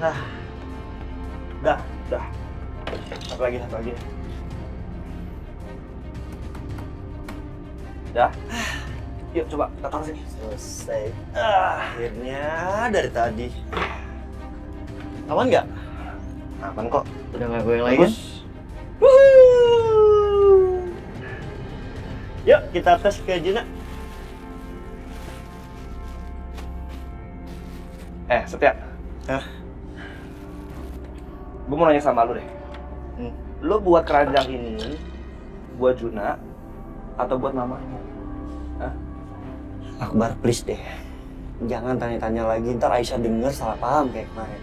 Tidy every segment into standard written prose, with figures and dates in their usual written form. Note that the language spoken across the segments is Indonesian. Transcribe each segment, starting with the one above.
Ah, udah. Satu lagi. Dah. Yuk coba kita taruh sini. Selesai. Akhirnya dari tadi. Aman nggak? Aman kok. Udah nggak goyang lagi kan? Wuhuu. Yuk kita tes ke Juna. Setia. Hah? Gue mau nanya sama lu deh. Lu buat keranjang ini buat Juna atau buat mamanya? Hah? Akbar, please deh. Jangan tanya-tanya lagi, ntar Aisyah denger salah paham kayak kemarin.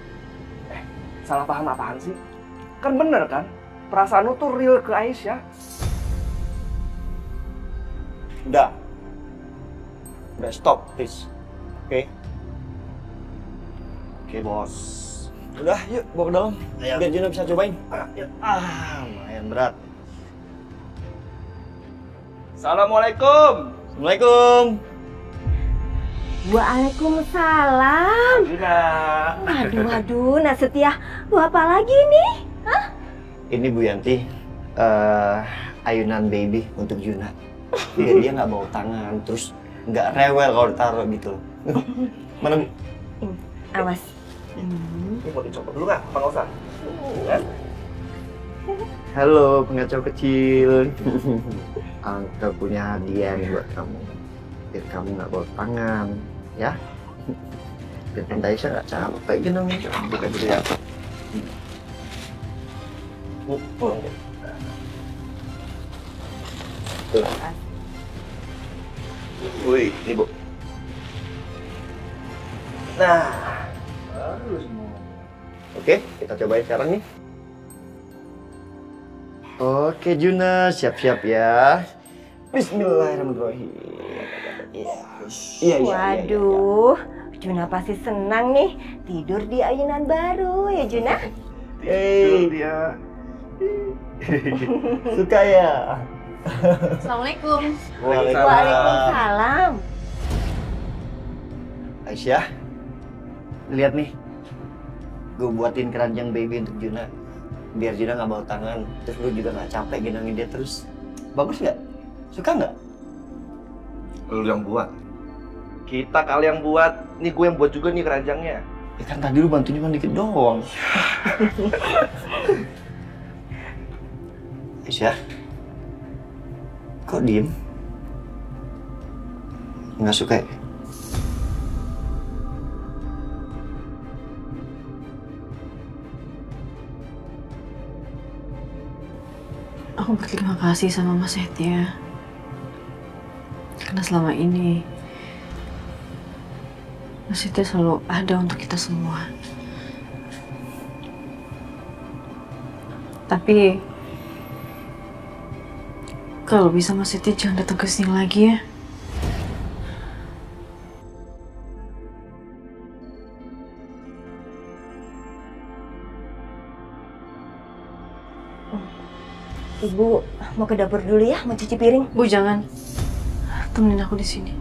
Salah paham apaan sih? Kan bener kan? Perasaan lu tuh real ke Aisyah. Udah stop, please. Oke? Oke, bos. Udah, yuk bawa ke dalam. Ayo. Biar Juna bisa cobain. Lumayan berat. Assalamualaikum. Assalamualaikum. Waalaikumsalam. Juna. Waduh, Nak Setia. Lu apa lagi nih? Hah? Ini Bu Yanti, ayunan baby untuk Juna. Biar dia nggak bawa tangan, terus nggak rewel kalau ditaruh gitu. Mana? Awas. Ini mau dicopot dulu nggak? Apa nggak usah? Halo pengacau kecil. Angka punya hadiah nih buat kamu. Biar kamu nggak bawa tangan, ya. Biar Tante Aisyah nggak capek gendongnya. Bukan dulu ya. Tuh. Wih, ini Bu. Nah, bagus semua. Oke, kita cobain sekarang nih. Oke Juna, siap-siap ya. Bismillahirrahmanirrahim. Iya. Waduh, Juna pasti senang nih tidur di ayunan baru ya Juna. Tidur dia. Suka ya? Assalamualaikum. Waalaikumsalam. Aisyah, lihat nih. Gue buatin keranjang baby untuk Juna. Biar Juna nggak bawa tangan, terus lu juga nggak capek gendongin dia terus. Bagus nggak? Suka nggak? Lu yang buat. Kita kali yang buat. Nih gue yang buat juga nih keranjangnya. Ya kan tadi lu bantuin cuma dikit doang. Aisyah, kok diem? Nggak suka ya? Aku berterima kasih sama Mas Setia. Karena selama ini Mas Setia selalu ada untuk kita semua. Tapi kalau bisa Mas Setia jangan datang ke sini lagi ya. Ibu mau ke dapur dulu ya, mau cuci piring. Bu jangan. Temenin aku di sini.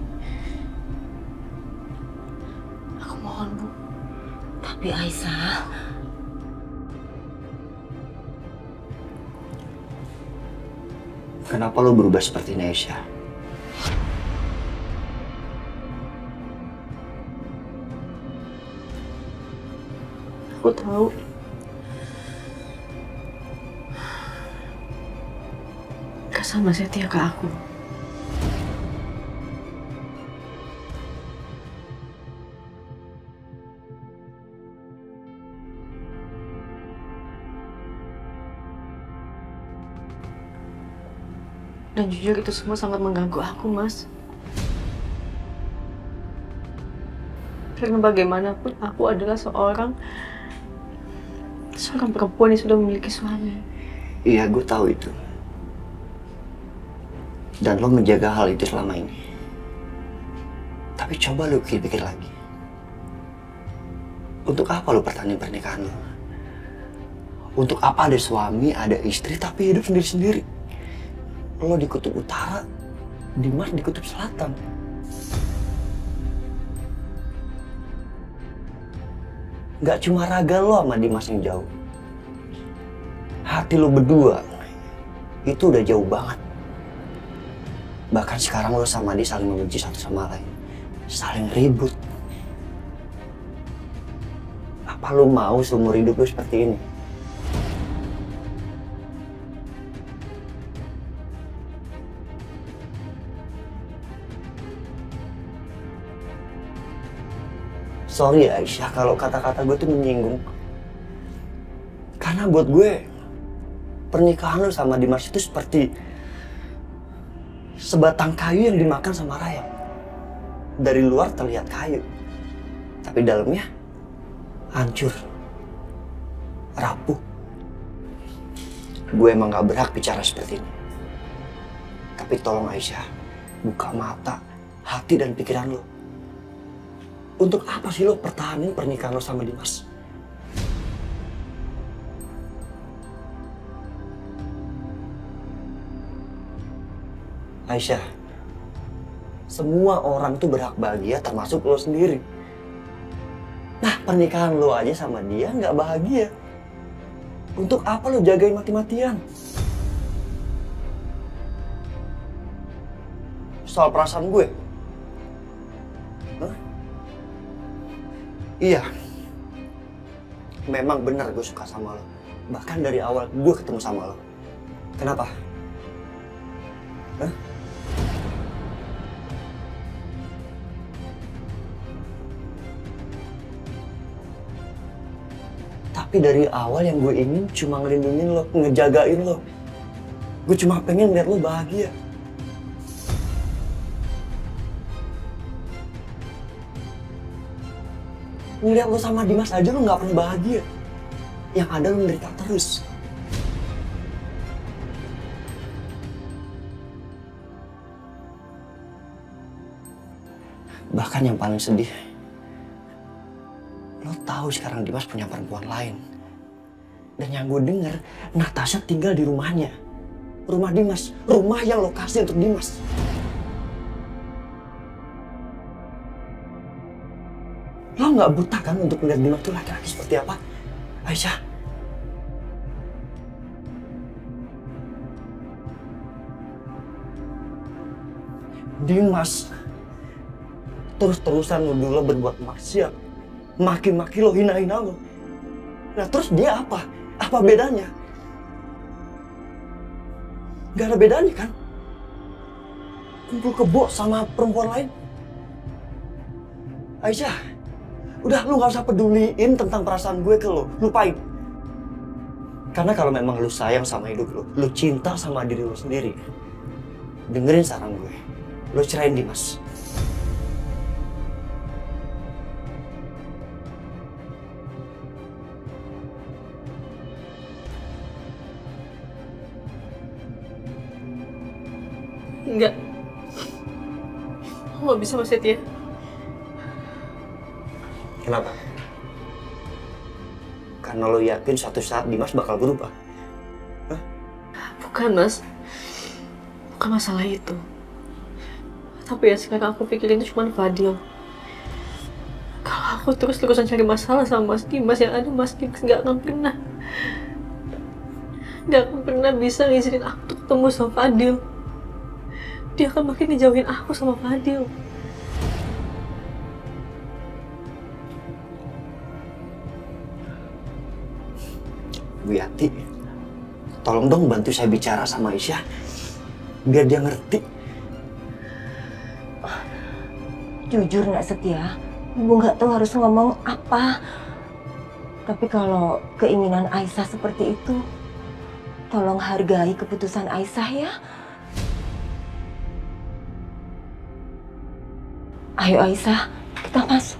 Aku mohon, Bu. Tapi Aisyah, Kenapa lo berubah seperti ini, Aisyah? Aku tahu. Kasih Mas Setia ke aku. Dan jujur itu semua sangat mengganggu aku, Mas. Karena bagaimanapun aku adalah seorang perempuan yang sudah memiliki suami. Iya, gue tahu itu. Dan lo menjaga hal itu selama ini. Tapi coba lo pikir-pikir lagi. Untuk apa lo pertahanin pernikahan lo? Untuk apa ada suami, ada istri, tapi hidup sendiri-sendiri? Lo di kutub utara, Dimas di kutub selatan. Gak cuma raga lo sama Dimas yang jauh. Hati lo berdua itu udah jauh banget. Bahkan sekarang lo sama dia saling membenci satu sama lain. Saling ribut. Apa lo mau seumur hidup lo seperti ini? Sorry Aisyah kalau kata-kata gue tuh menyinggung. Karena buat gue, pernikahan lo sama Dimas itu seperti sebatang kayu yang dimakan sama Raya. Dari luar terlihat kayu, tapi dalamnya hancur, rapuh. Gue emang gak berhak bicara seperti ini. Tapi tolong Aisyah, buka mata, hati dan pikiran lo. Untuk apa sih lo pertahanin pernikahan lo sama Dimas? Aisyah, semua orang tuh berhak bahagia termasuk lo sendiri. Nah, pernikahan lo aja sama dia nggak bahagia. Untuk apa lo jagain mati-matian? Soal perasaan gue? Hah? Iya, memang benar gue suka sama lo. Bahkan dari awal gue ketemu sama lo. Kenapa? Hah? Tapi dari awal yang gue ingin cuma ngelindungin lo, ngejagain lo. Gue cuma pengen lihat lo bahagia. Ngeliat lo sama Dimas aja lo gak pernah bahagia. Yang ada lo menderita terus. Bahkan yang paling sedih, lo tahu sekarang Dimas punya perempuan lain. Dan yang gue denger, Natasha tinggal di rumahnya. Rumah Dimas, rumah yang lo kasih untuk Dimas. Lo nggak buta kan untuk melihat Dimas tuh laki-laki seperti apa? Aisyah. Dimas terus-terusan nuduh lo berbuat maksiat. Maki-maki lo, hina-hina lo. Nah terus dia apa? Apa bedanya? Gak ada bedanya kan? Kumpul kebo sama perempuan lain. Aisyah, udah lu gak usah peduliin tentang perasaan gue ke lo. Lupain. Karena kalau memang lu sayang sama hidup lu cinta sama diri lu sendiri, dengerin saran gue. Lu cerain Dimas. Enggak. Aku gak bisa Mas Setia. Kenapa? Karena lo yakin suatu saat Dimas bakal berubah? Hah? Bukan Mas. Bukan masalah itu. Tapi ya sekarang aku pikirin itu cuma Fadil. Kalau aku terus-terusan cari masalah sama Mas Dimas, yang ada Mas Dimas gak akan pernah bisa ngizinin aku untuk ketemu sama Fadil. Dia akan makin ngejauhin aku sama Fadil. Bu Yati, tolong dong bantu saya bicara sama Aisyah, biar dia ngerti. Jujur nak Setia, Ibu nggak tahu harus ngomong apa. Tapi kalau keinginan Aisyah seperti itu, tolong hargai keputusan Aisyah ya. Ayo Aisyah, kita masuk.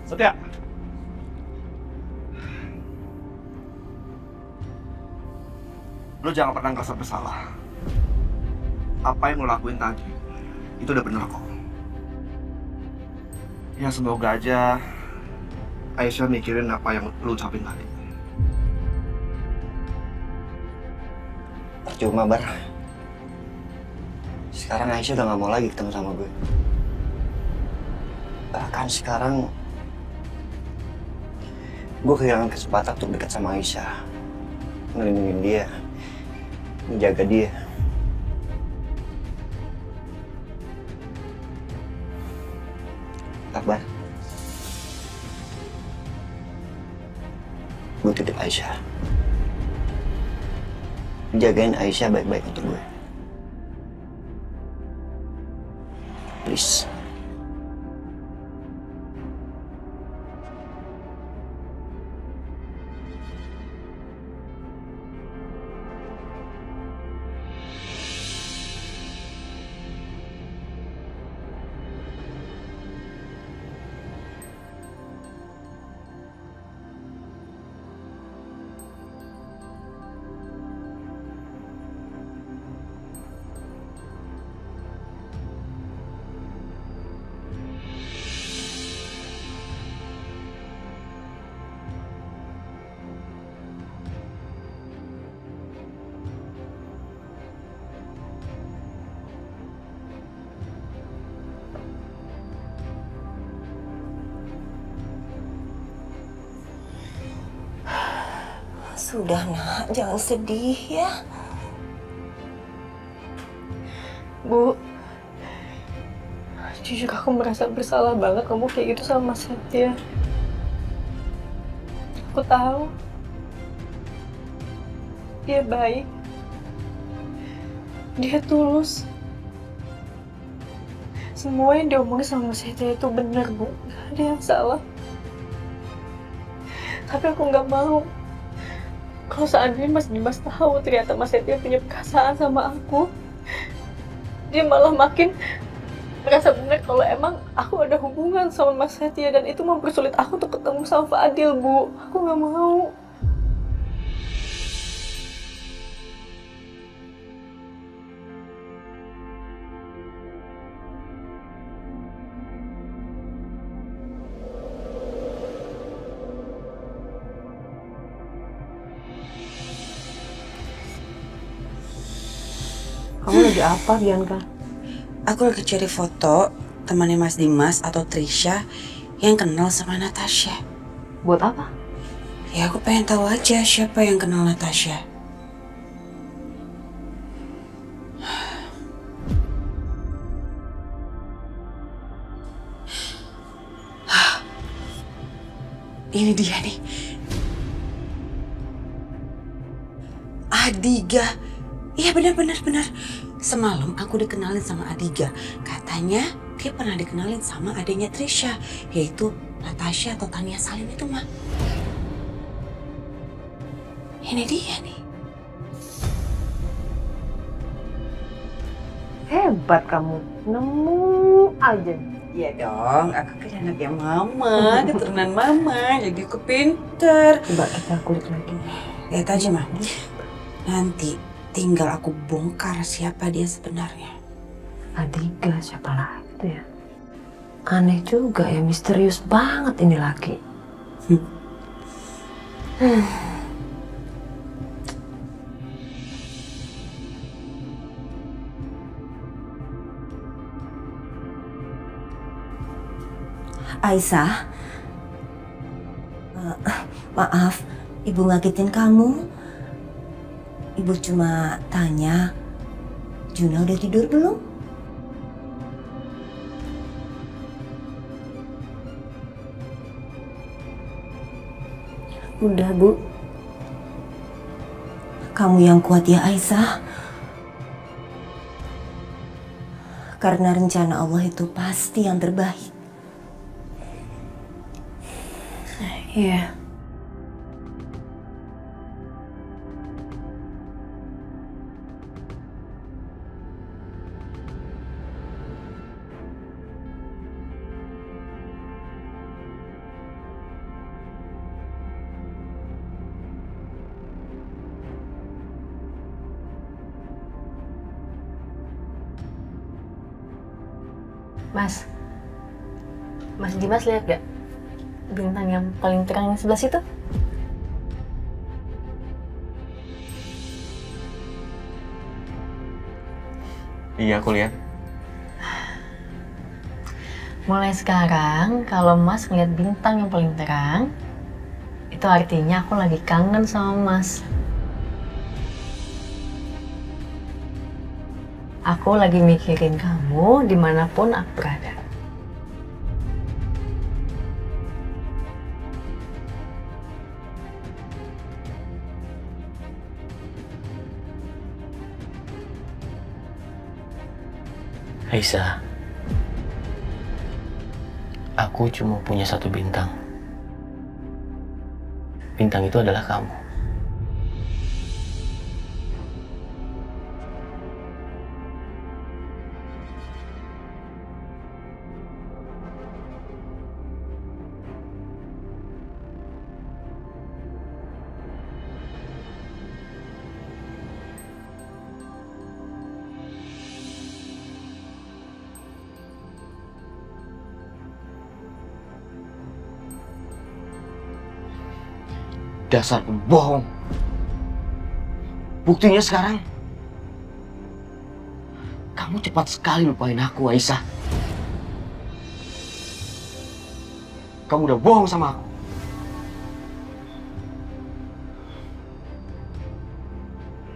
Setia. Lo jangan pernah ngerasa bersalah. Apa yang lo lakuin tadi, itu udah bener kok. Ya semoga aja Aisyah mikirin apa yang lu ucapin tadi. Percuma, Bar. Sekarang Aisyah udah gak mau lagi ketemu sama gue. Bahkan sekarang gue kehilangan kesempatan untuk dekat sama Aisyah, ngelindungin dia, menjaga dia. Akbar, gue titip Aisyah. Jagain Aisyah baik-baik untuk gue. Please. Sudah, Nak, jangan sedih ya. Bu, jujur aku merasa bersalah banget kamu kayak gitu sama Mas Setia. Aku tahu dia baik, dia tulus. Semua yang diomongin sama Mas Setia itu benar, Bu. Gak ada yang salah. Tapi aku nggak mau kalau seandainya Mas Dimas tahu ternyata Mas Setia punya perasaan sama aku, dia malah makin merasa benar kalau emang aku ada hubungan sama Mas Setia dan itu mempersulit aku untuk ketemu sama Fadil, Bu. Aku nggak mau. Kamu lagi apa, Bianca? Aku lagi cari foto temannya Mas Dimas atau Trisha yang kenal sama Natasha. Buat apa? Ya aku pengen tahu aja siapa yang kenal Natasha. Ini dia nih. Adiga. Iya benar. Semalam aku dikenalin sama Adiga. Katanya dia pernah dikenalin sama adiknya Trisha, yaitu Natasha atau Tania Salim itu, Mak. Ini dia nih. Hebat kamu, nemu aja. Iya dong, aku kan anaknya mama, keturunan mama, jadi aku pinter. Coba kita kulik lagi. Lihat aja, Mak. Nanti tinggal aku bongkar siapa dia sebenarnya. Adiga, siapa lagi tuh ya? Aneh juga ya, misterius banget ini laki. Aisyah, maaf, Ibu ngagetin kamu. Ibu cuma tanya, Juna udah tidur belum? Udah, Bu. Kamu yang kuat ya, Aisyah. Karena rencana Allah itu pasti yang terbaik. Iya. Mas, Mas Dimas lihat gak bintang yang paling terang yang sebelah situ? Iya, aku lihat. Mulai sekarang, kalau Mas melihat bintang yang paling terang, itu artinya aku lagi kangen sama Mas. Aku lagi mikirin kamu dimanapun aku berada. Aisyah, aku cuma punya satu bintang. Bintang itu adalah kamu. Dasar pembohong. Buktinya sekarang kamu cepat sekali lupain aku, Aisyah. Kamu udah bohong sama aku.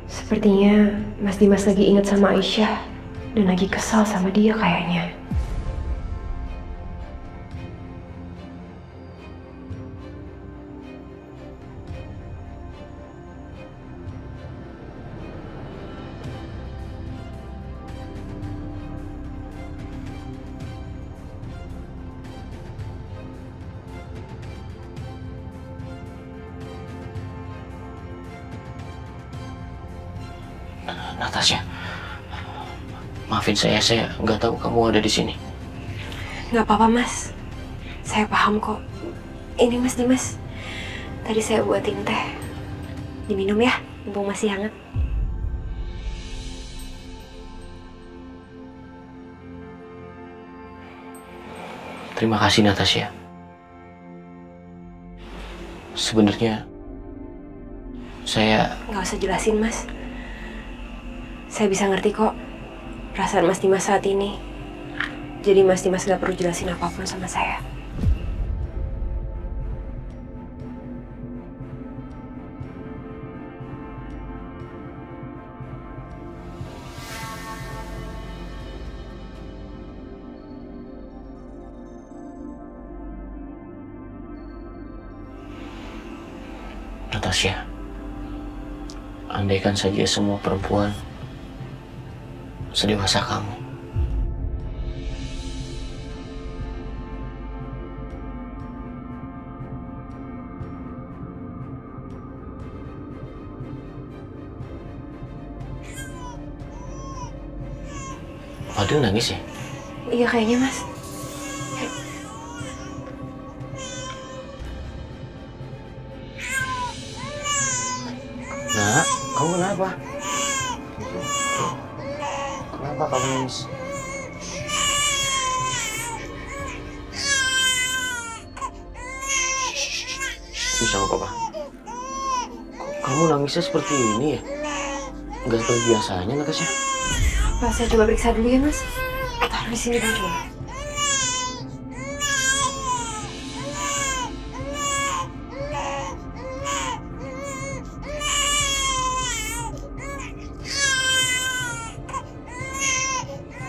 Sepertinya Mas Dimas lagi ingat sama Aisyah dan lagi kesal sama dia kayaknya. Natasha, maafin saya nggak tahu kamu ada di sini. Nggak apa-apa, Mas. Saya paham kok. Ini Mas Dimas. Tadi saya buatin teh. Diminum ya, mumpung masih hangat. Terima kasih, Natasha. Sebenarnya saya... Nggak usah jelasin, Mas. Saya bisa ngerti kok perasaan Mas Dimas saat ini. Jadi Mas Dimas nggak perlu jelasin apapun sama saya. Natasha, andaikan saja semua perempuan sedewasa kamu. Fadil nangis ya? Iya kayaknya, Mas. Nak, kamu kenapa? Kenapa kamu nangis? Bisa sama papa. Kamu nangisnya seperti ini ya? Nggak seperti biasanya, Natasha. Pak, saya coba periksa dulu ya, Mas. Taruh di sini dulu.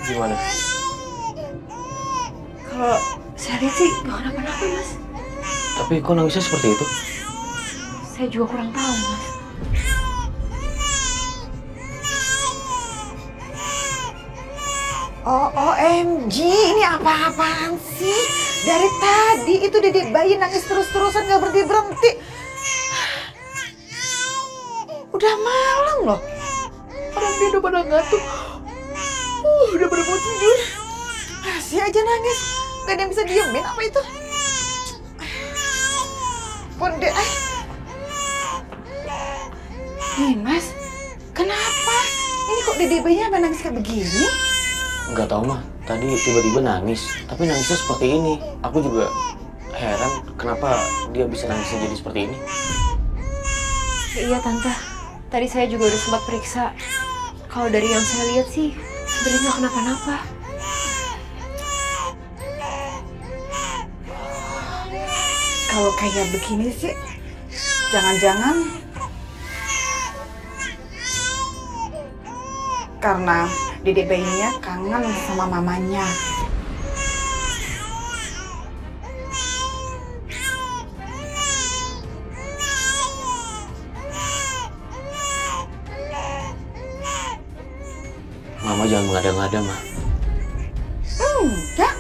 Gimana? Kalau saya lihat sih nggak kenapa-napa, Mas. Tapi kok nangisnya seperti itu? Saya juga kurang tahu, Mas. OMG, ini apa-apaan sih? Dari tadi itu dedek bayi nangis terus-terusan gak berhenti-berhenti. Udah malam loh. Orang dia udah pada ngantuk. Udah pada mau tidur. Masih aja nangis. Gak ada yang bisa diemin apa itu? Ponde, Mas, kenapa? Ini kok dedek bayinya apa nangis kayak begini? Nggak tahu mah, tadi tiba-tiba nangis. Tapi nangisnya seperti ini. Aku juga heran kenapa dia bisa nangisnya jadi seperti ini. Iya Tante, tadi saya juga udah sempat periksa. Kalau dari yang saya lihat sih, sebenarnya nggak kenapa-napa. Kalau kayak begini sih, jangan-jangan karena dedek bayinya kangen sama mamanya. Mama jangan mengada-ngada, Ma. Enggak,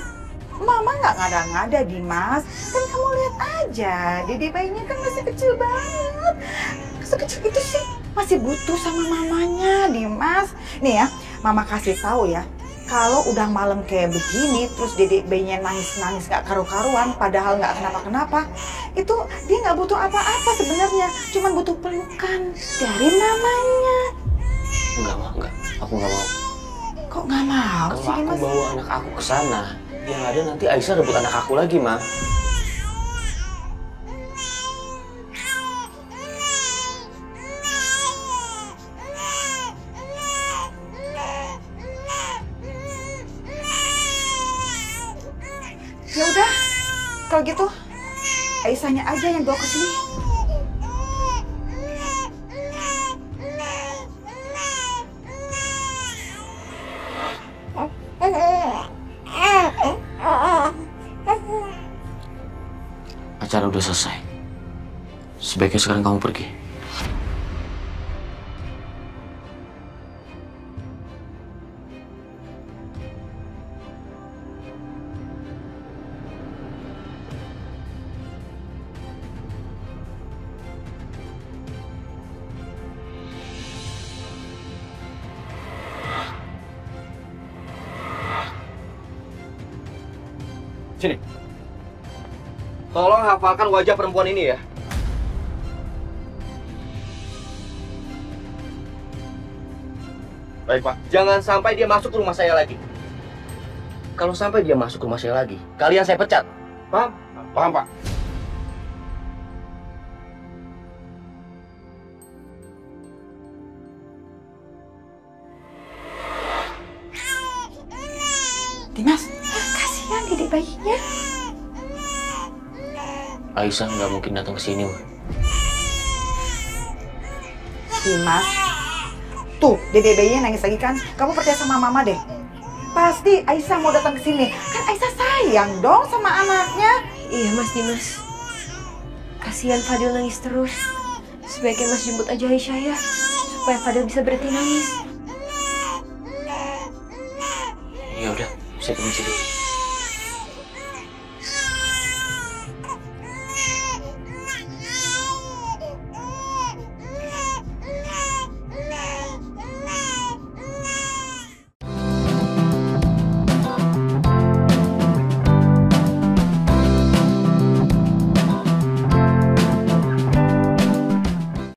mama nggak ngada-ngada Dimas. Kan kamu lihat aja, dedek bayinya kan masih kecil banget. Sekecil itu sih masih butuh sama mamanya Dimas. Nih ya, mama kasih tahu ya. Kalau udah malam kayak begini, terus dedek bayinya nangis-nangis gak karu-karuan, padahal nggak kenapa-kenapa, itu dia nggak butuh apa-apa sebenarnya, cuman butuh pelukan dari mamanya. Enggak, Ma, enggak. Aku nggak mau. Kok nggak mau Kalau sih aku Dimas? bawa anak aku ke sana, yang ada nanti Aisyah rebut anak aku lagi, Ma. Ya udah, kalau gitu Aisyahnya aja yang bawa ke sini. Acara udah selesai. Sebaiknya sekarang kamu pergi. Sini. Tolong hafalkan wajah perempuan ini ya. Baik, Pak. Jangan sampai dia masuk ke rumah saya lagi. Kalau sampai dia masuk ke rumah saya lagi, kalian saya pecat. Paham? Paham, Pak. Dimas, kasihan dedek bayinya. Aisyah nggak mungkin datang ke sini, Ma. Dimas, tuh dedek bayinya nangis lagi kan? Kamu percaya sama mama deh. Pasti Aisyah mau datang ke sini. Kan Aisyah sayang dong sama anaknya. Iya Mas Dimas. Kasihan Fadil nangis terus. Sebaiknya Mas jemput aja Aisyah ya, supaya Fadil bisa berhenti nangis. Ya udah, saya permisi dulu.